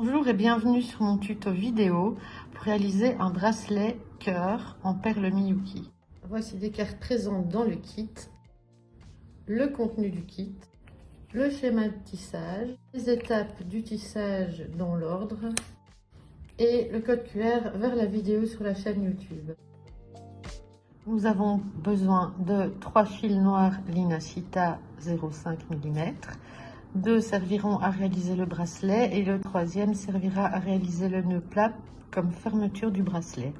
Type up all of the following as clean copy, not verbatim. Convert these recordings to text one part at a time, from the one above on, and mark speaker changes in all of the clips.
Speaker 1: Bonjour et bienvenue sur mon tuto vidéo pour réaliser un bracelet cœur en perles Miyuki. Voici les cartes présentes dans le kit, le contenu du kit, le schéma de tissage, les étapes du tissage dans l'ordre et le code QR vers la vidéo sur la chaîne YouTube. Nous avons besoin de 3 fils noirs Linachita 0,5 mm. 2 serviront à réaliser le bracelet et le troisième servira à réaliser le nœud plat comme fermeture du bracelet.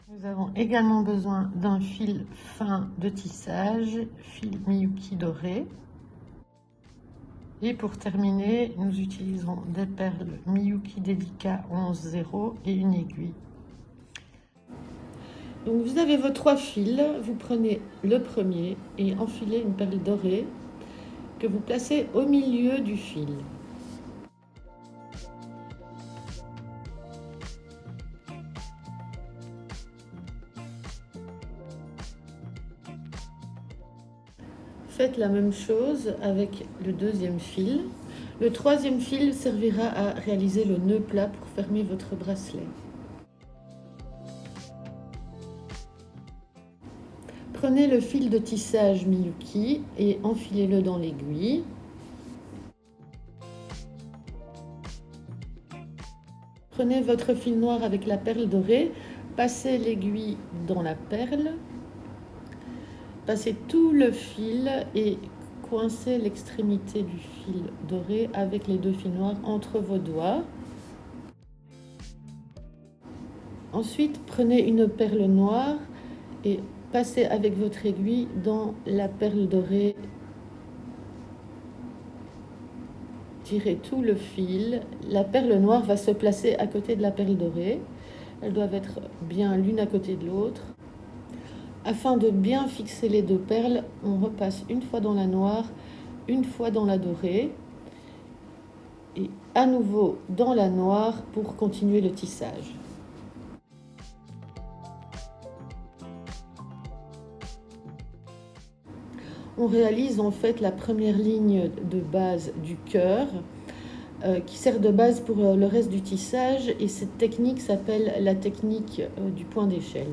Speaker 1: Nous avons également besoin d'un fil fin de tissage, fil Miyuki doré. Et pour terminer, nous utiliserons des perles Miyuki Delica 11,0 et une aiguille. Donc vous avez vos 3 fils, vous prenez le premier et enfilez une perle dorée que vous placez au milieu du fil. Faites la même chose avec le deuxième fil. Le troisième fil servira à réaliser le nœud plat pour fermer votre bracelet. Prenez le fil de tissage Miyuki et enfilez-le dans l'aiguille. Prenez votre fil noir avec la perle dorée, passez l'aiguille dans la perle, passez tout le fil et coincez l'extrémité du fil doré avec les 2 fils noirs entre vos doigts. Ensuite, prenez une perle noire et passez avec votre aiguille dans la perle dorée. Tirez tout le fil. La perle noire va se placer à côté de la perle dorée. Elles doivent être bien l'une à côté de l'autre. Afin de bien fixer les 2 perles, on repasse une fois dans la noire, une fois dans la dorée et à nouveau dans la noire pour continuer le tissage. On réalise en fait la première ligne de base du cœur qui sert de base pour le reste du tissage, et cette technique s'appelle la technique du point d'échelle.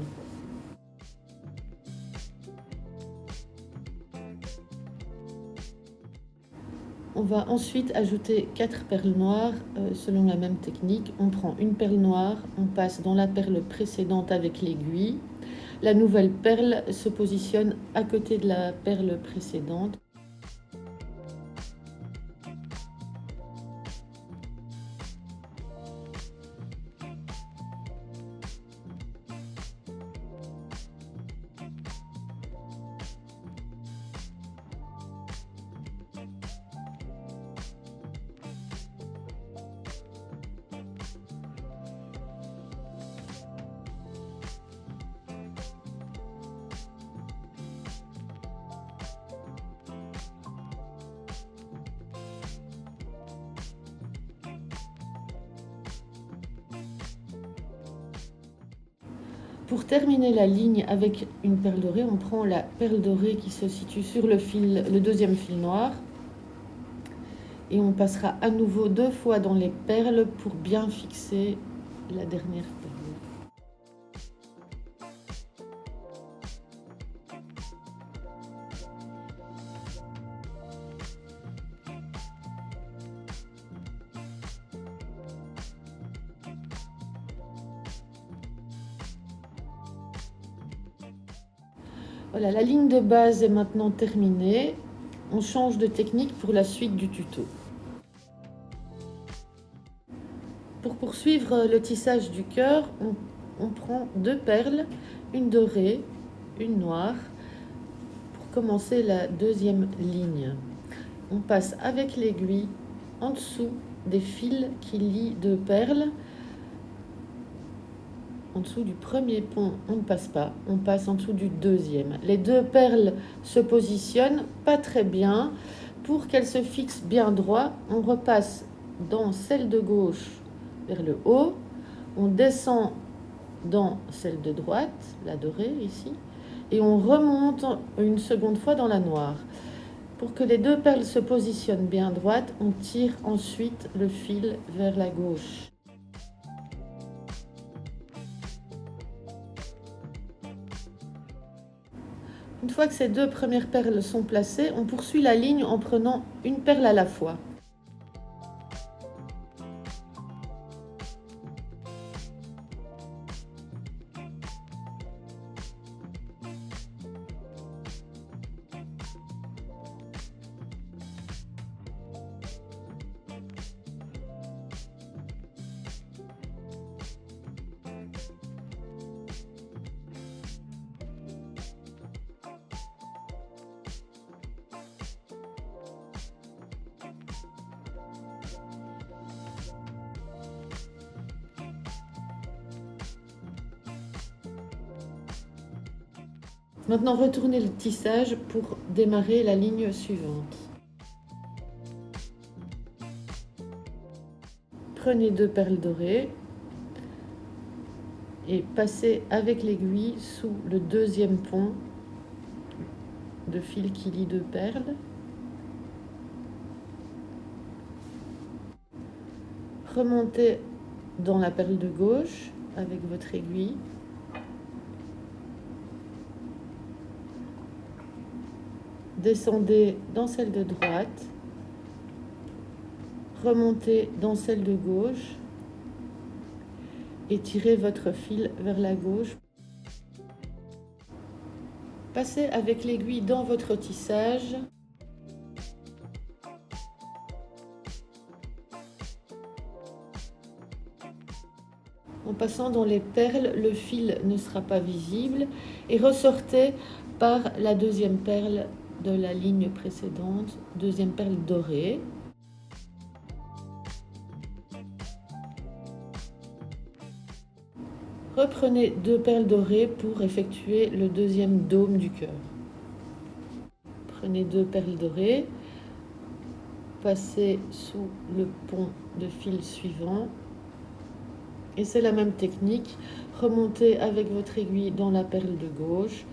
Speaker 1: On va ensuite ajouter 4 perles noires selon la même technique. On prend une perle noire, on passe dans la perle précédente avec l'aiguille. La nouvelle perle se positionne à côté de la perle précédente. Pour terminer la ligne avec une perle dorée, on prend la perle dorée qui se situe sur le deuxième fil noir et on passera à nouveau 2 fois dans les perles pour bien fixer la dernière perle. Voilà, la ligne de base est maintenant terminée. On change de technique pour la suite du tuto. Pour poursuivre le tissage du cœur, on prend 2 perles, une dorée, une noire, pour commencer la deuxième ligne. On passe avec l'aiguille en dessous des fils qui lient 2 perles. En dessous du premier pont, on ne passe pas, on passe en dessous du deuxième. Les 2 perles se positionnent pas très bien. Pour qu'elles se fixent bien droit, on repasse dans celle de gauche vers le haut, on descend dans celle de droite, la dorée ici, et on remonte une seconde fois dans la noire. Pour que les deux perles se positionnent bien droites, on tire ensuite le fil vers la gauche. Une fois que ces deux premières perles sont placées, on poursuit la ligne en prenant une perle à la fois. Maintenant, retournez le tissage pour démarrer la ligne suivante. Prenez deux perles dorées et passez avec l'aiguille sous le deuxième pont de fil qui lie deux perles. Remontez dans la perle de gauche avec votre aiguille. Descendez dans celle de droite, remontez dans celle de gauche et tirez votre fil vers la gauche. Passez avec l'aiguille dans votre tissage. En passant dans les perles, le fil ne sera pas visible et ressortez par la deuxième perle de la ligne précédente, deuxième perle dorée. Reprenez deux perles dorées pour effectuer le deuxième dôme du cœur. Prenez deux perles dorées, passez sous le pont de fil suivant et c'est la même technique. Remontez avec votre aiguille dans la perle de gauche.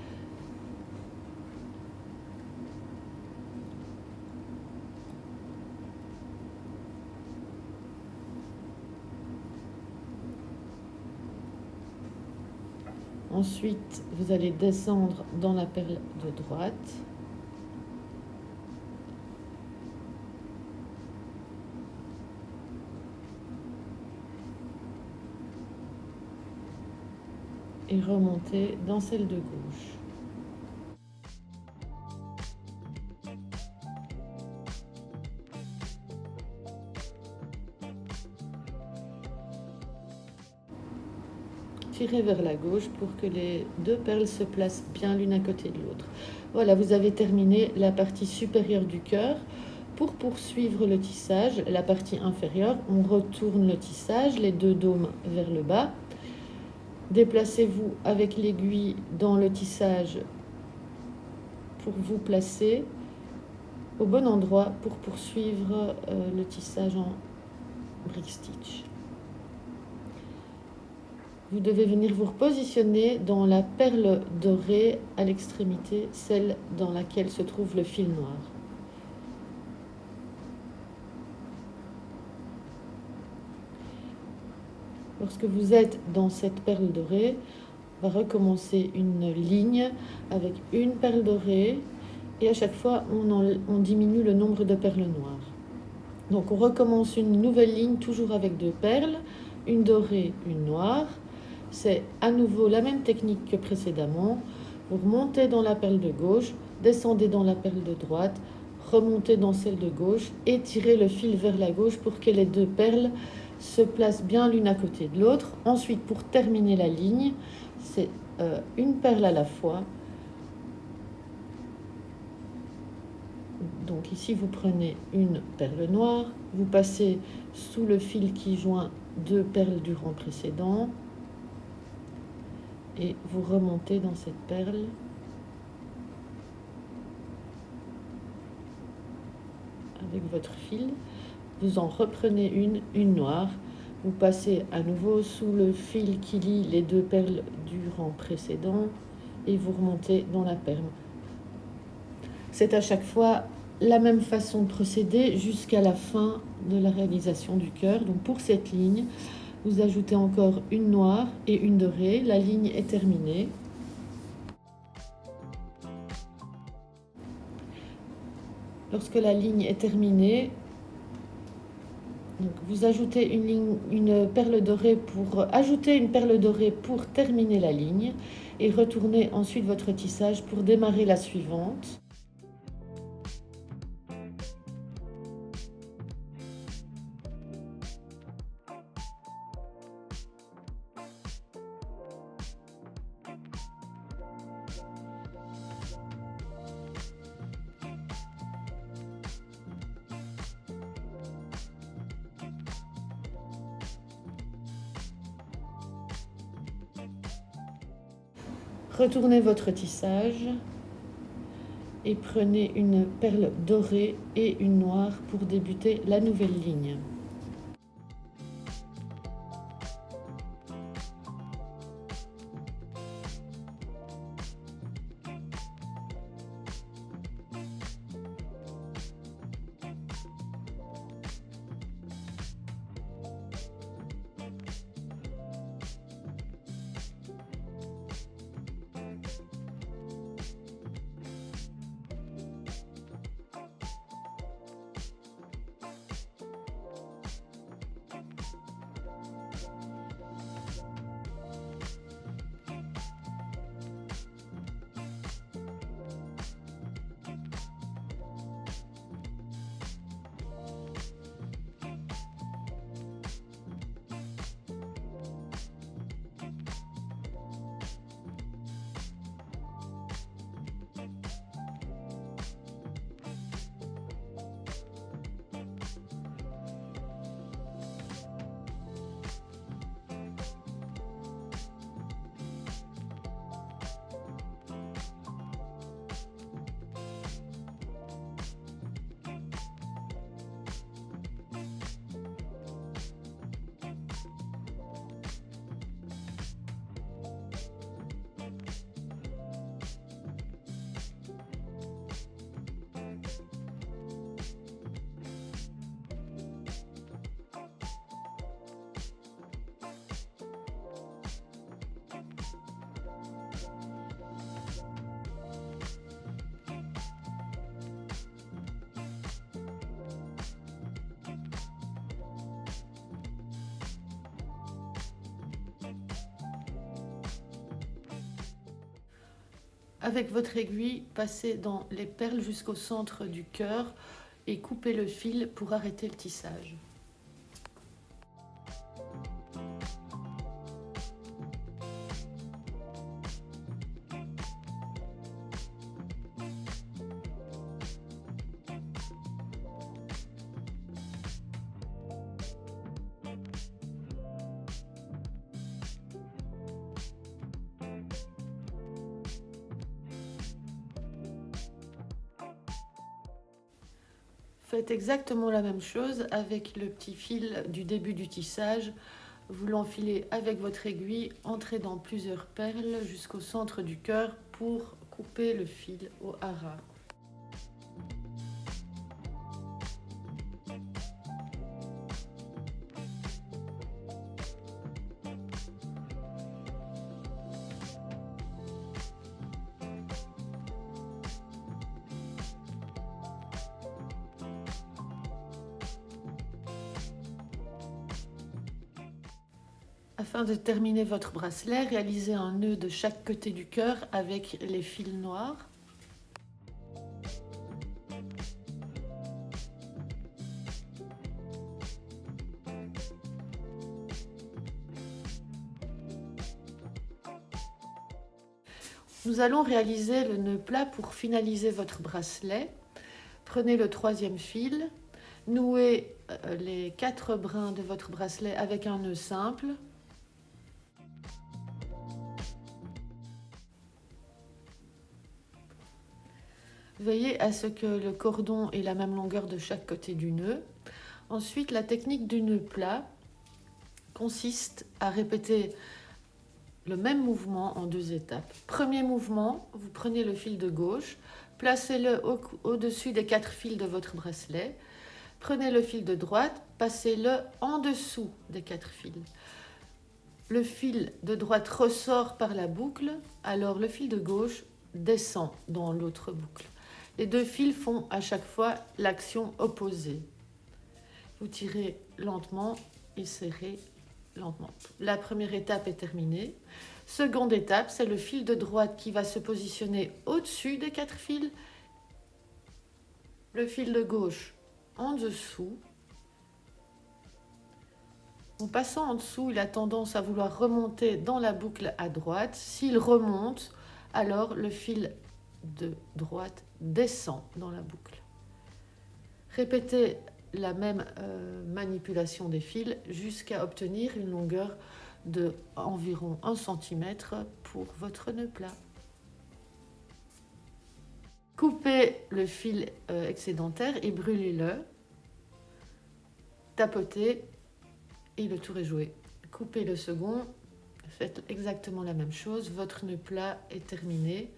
Speaker 1: Ensuite, vous allez descendre dans la perle de droite. Et remonter dans celle de gauche. Tirez vers la gauche pour que les deux perles se placent bien l'une à côté de l'autre. Voilà, vous avez terminé la partie supérieure du cœur. Pour poursuivre le tissage, la partie inférieure, on retourne le tissage, les deux dômes vers le bas. Déplacez-vous avec l'aiguille dans le tissage pour vous placer au bon endroit pour poursuivre le tissage en brick stitch. Vous devez venir vous repositionner dans la perle dorée à l'extrémité, celle dans laquelle se trouve le fil noir. Lorsque vous êtes dans cette perle dorée, on va recommencer une ligne avec une perle dorée et à chaque fois on diminue le nombre de perles noires. Donc on recommence une nouvelle ligne toujours avec deux perles, une dorée, une noire. C'est à nouveau la même technique que précédemment. Vous remontez dans la perle de gauche, descendez dans la perle de droite, remontez dans celle de gauche et tirez le fil vers la gauche pour que les deux perles se placent bien l'une à côté de l'autre. Ensuite, pour terminer la ligne, c'est une perle à la fois. Donc ici, vous prenez une perle noire, vous passez sous le fil qui joint deux perles du rang précédent et vous remontez dans cette perle. Avec votre fil, vous en reprenez une noire, vous passez à nouveau sous le fil qui lie les deux perles du rang précédent et vous remontez dans la perle. C'est à chaque fois la même façon de procéder jusqu'à la fin de la réalisation du cœur. Donc pour cette ligne, vous ajoutez encore une noire et une dorée. La ligne est terminée. Lorsque la ligne est terminée, donc vous ajoutez une perle dorée pour ajouter une perle dorée pour terminer la ligne et retournez ensuite votre tissage pour démarrer la suivante. Retournez votre tissage et prenez une perle dorée et une noire pour débuter la nouvelle ligne. Avec votre aiguille, passez dans les perles jusqu'au centre du cœur et coupez le fil pour arrêter le tissage. Faites exactement la même chose avec le petit fil du début du tissage. Vous l'enfilez avec votre aiguille, entrez dans plusieurs perles jusqu'au centre du cœur pour couper le fil au haras. Afin de terminer votre bracelet, réalisez un nœud de chaque côté du cœur avec les fils noirs. Nous allons réaliser le nœud plat pour finaliser votre bracelet. Prenez le troisième fil, nouez les 4 brins de votre bracelet avec un nœud simple. Veillez à ce que le cordon ait la même longueur de chaque côté du nœud. Ensuite, la technique du nœud plat consiste à répéter le même mouvement en 2 étapes. Premier mouvement, vous prenez le fil de gauche, Placez-le au-dessus des 4 fils de votre bracelet. Prenez le fil de droite, passez-le en dessous des 4 fils. Le fil de droite ressort par la boucle, alors le fil de gauche descend dans l'autre boucle. Les deux fils font à chaque fois l'action opposée. Vous tirez lentement et serrez lentement. La première étape est terminée. Seconde étape, c'est le fil de droite qui va se positionner au-dessus des 4 fils. Le fil de gauche en dessous. En passant en dessous, il a tendance à vouloir remonter dans la boucle à droite. S'il remonte, alors le fil de droite descend dans la boucle. Répétez la même manipulation des fils jusqu'à obtenir une longueur de environ 1 cm pour votre nœud plat. Coupez le fil excédentaire et brûlez-le. Tapotez et le tour est joué. Coupez le second, faites exactement la même chose. Votre nœud plat est terminé.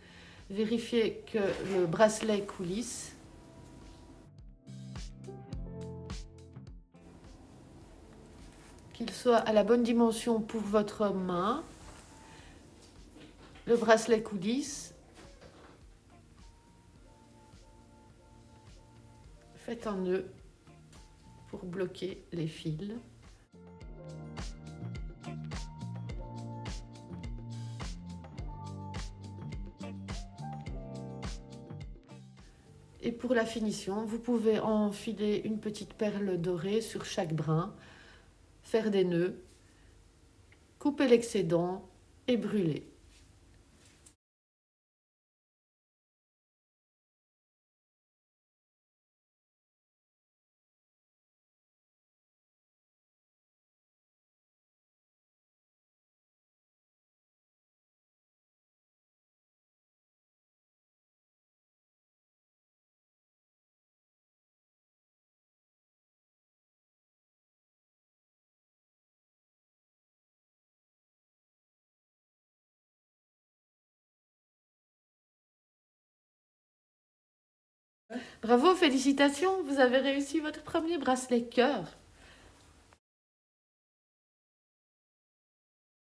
Speaker 1: Vérifiez que le bracelet coulisse. Qu'il soit à la bonne dimension pour votre main. Le bracelet coulisse. Faites un nœud pour bloquer les fils. Et pour la finition, vous pouvez enfiler une petite perle dorée sur chaque brin, faire des nœuds, couper l'excédent et brûler. Bravo, félicitations, vous avez réussi votre premier bracelet cœur.